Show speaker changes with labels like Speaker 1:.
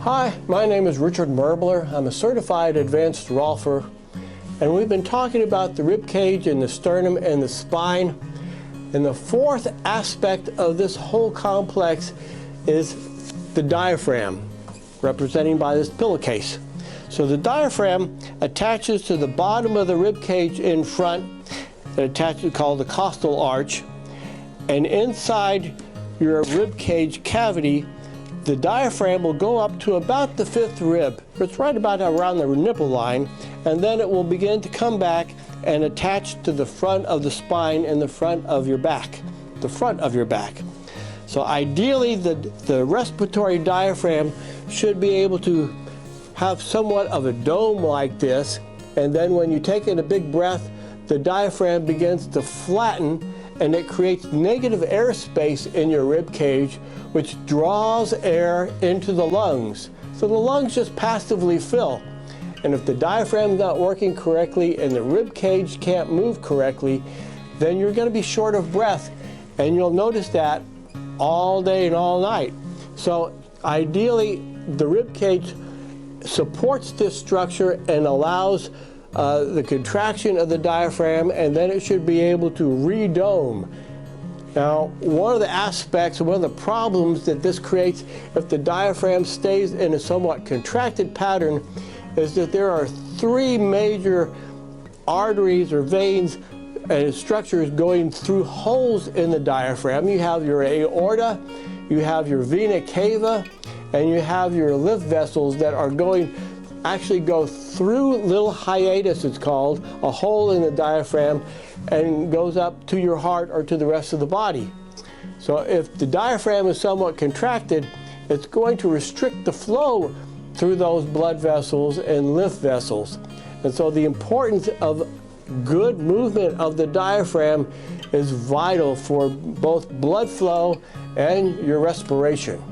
Speaker 1: Hi, my name is Richard Merbler. I'm a certified advanced Rolfer, and we've been talking about the rib cage and the sternum and the spine. And the fourth aspect of this whole complex is the diaphragm, represented by this pillowcase. So the diaphragm attaches to the bottom of the rib cage in front, that attaches called the costal arch, and inside your rib cage cavity, the diaphragm will go up to about the fifth rib. It's right about around the nipple line, and then it will begin to come back and attach to the front of the spine and the front of your back, So ideally, the respiratory diaphragm should be able to have somewhat of a dome like this, and then when you take in a big breath, the diaphragm begins to flatten, and it creates negative airspace in your rib cage, which draws air into the lungs. So the lungs just passively fill. And if the diaphragm is not working correctly and the rib cage can't move correctly, then you're going to be short of breath, and you'll notice that all day and all night. So ideally, the rib cage supports this structure and allows the contraction of the diaphragm, and then it should be able to redome. Now, one of the aspects, one of the problems that this creates if the diaphragm stays in a somewhat contracted pattern is that there are three major arteries or veins and structures going through holes in the diaphragm. You have your aorta, you have your vena cava, and you have your lymph vessels that are actually go through little hiatus, it's called, a hole in the diaphragm, and goes up to your heart or to the rest of the body. So if the diaphragm is somewhat contracted, it's going to restrict the flow through those blood vessels and lymph vessels. And so the importance of good movement of the diaphragm is vital for both blood flow and your respiration.